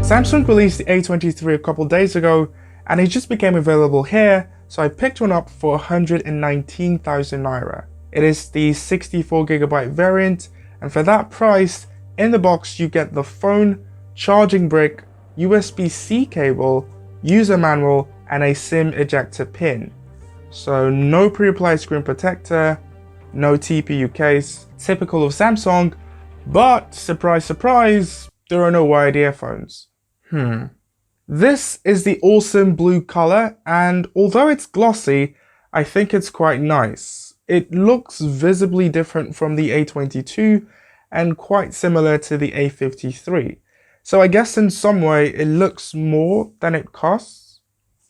Samsung released the A23 a couple days ago and it just became available here, so I picked one up for 119,000 naira. It is the 64GB variant, and for that price, in the box you get the phone, charging brick, USB-C cable, user manual, and a SIM ejector pin. So no pre-applied screen protector, no TPU case, typical of Samsung, but surprise surprise, there are no wired earphones. This is the awesome blue color, and although it's glossy, I think it's quite nice. It looks visibly different from the A22 and quite similar to the A53. So I guess in some way it looks more than it costs.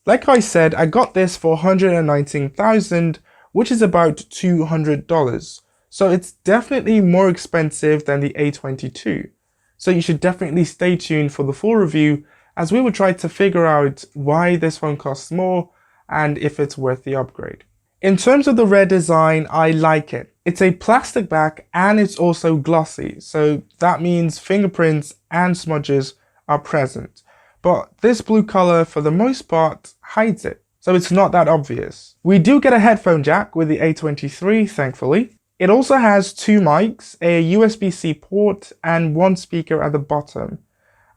Like I said, I got this for 119,000, which is about $200. So it's definitely more expensive than the A22. So you should definitely stay tuned for the full review, as we will try to figure out why this one costs more and if it's worth the upgrade. In terms of the rear design, I like it. It's a plastic back and it's also glossy, so that means fingerprints and smudges are present. But this blue color for the most part hides it, so it's not that obvious. We do get a headphone jack with the A23, thankfully. It also has two mics, a USB-C port, and one speaker at the bottom.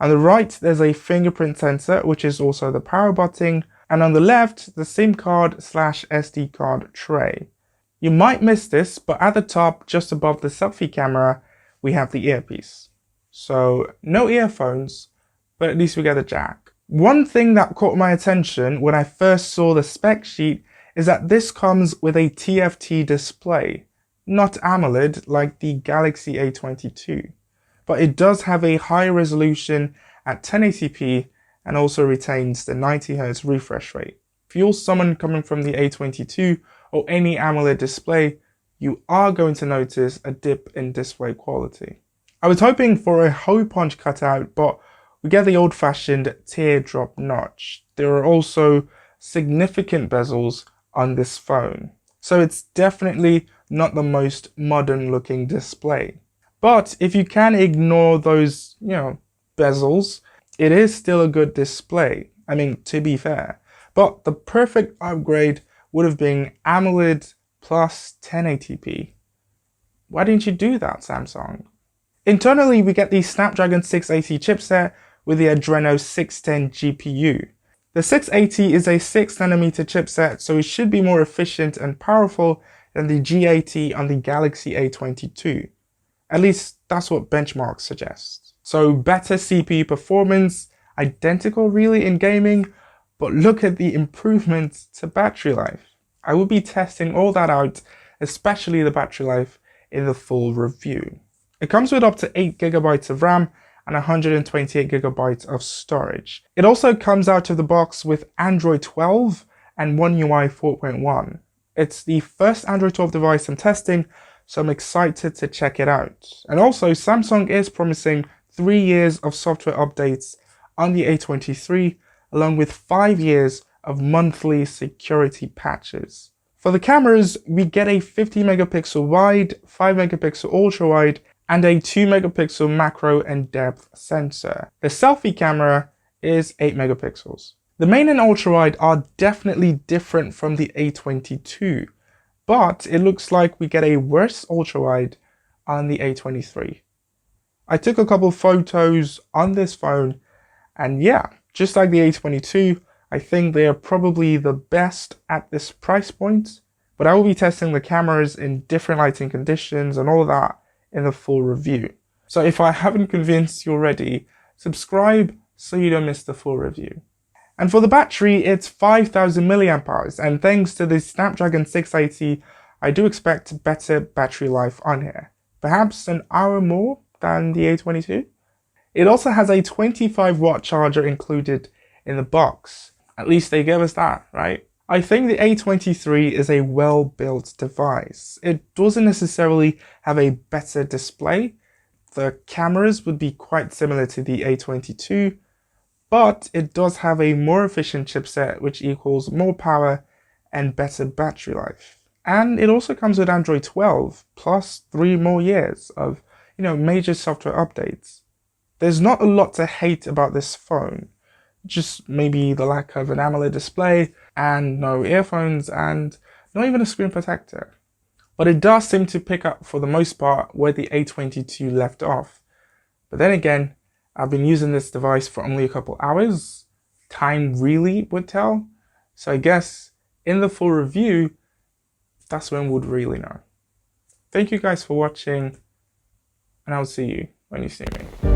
On the right, there's a fingerprint sensor, which is also the power button, and on the left, the SIM card/SD card tray. You might miss this, but at the top, just above the selfie camera, we have the earpiece. So no earphones, but at least we get a jack. One thing that caught my attention when I first saw the spec sheet is that this comes with a TFT display. Not AMOLED like the Galaxy A22, but it does have a high resolution at 1080p and also retains the 90Hz refresh rate. If you're someone coming from the A22 or any AMOLED display, you are going to notice a dip in display quality. I was hoping for a hole punch cutout, but we get the old-fashioned teardrop notch. There are also significant bezels on this phone, so it's definitely not the most modern looking display. But if you can ignore those, bezels, it is still a good display. I mean, to be fair. But the perfect upgrade would have been AMOLED plus 1080p. Why didn't you do that, Samsung? Internally, we get the Snapdragon 680 chipset with the Adreno 610 GPU. The 680 is a 6nm chipset, so it should be more efficient and powerful than the G80 on the Galaxy A22. At least that's what benchmarks suggest. So better CPU performance, identical really in gaming, but look at the improvements to battery life. I will be testing all that out, especially the battery life, in the full review. It comes with up to 8GB of RAM and 128GB of storage. It also comes out of the box with Android 12 and One UI 4.1. It's the first Android 12 device I'm testing, so I'm excited to check it out. And also, Samsung is promising 3 years of software updates on the A23, along with 5 years of monthly security patches. For the cameras, we get a 50MP wide, 5MP ultra wide, and a 2MP macro and depth sensor. The selfie camera is 8MP. The main and ultra wide are definitely different from the A22, but it looks like we get a worse ultra wide on the A23. I took a couple photos on this phone, and yeah, just like the A22, I think they are probably the best at this price point, but I will be testing the cameras in different lighting conditions and all of that in the full review. So if I haven't convinced you already, subscribe so you don't miss the full review. And for the battery, it's 5000 mAh, and thanks to the Snapdragon 680, I do expect better battery life on here. Perhaps an hour more than the A22. It also has a 25-watt charger included in the box. At least they gave us that, right? I think the A23 is a well-built device. It doesn't necessarily have a better display. The cameras would be quite similar to the A22, but it does have a more efficient chipset which equals more power and better battery life. And it also comes with Android 12 plus 3 more years of, major software updates. There's not a lot to hate about this phone, just maybe the lack of an AMOLED display and no earphones and not even a screen protector. But it does seem to pick up for the most part where the A22 left off. But then again, I've been using this device for only a couple hours. Time really would tell. So I guess in the full review, that's when we'd really know. Thank you guys for watching, and I'll see you when you see me.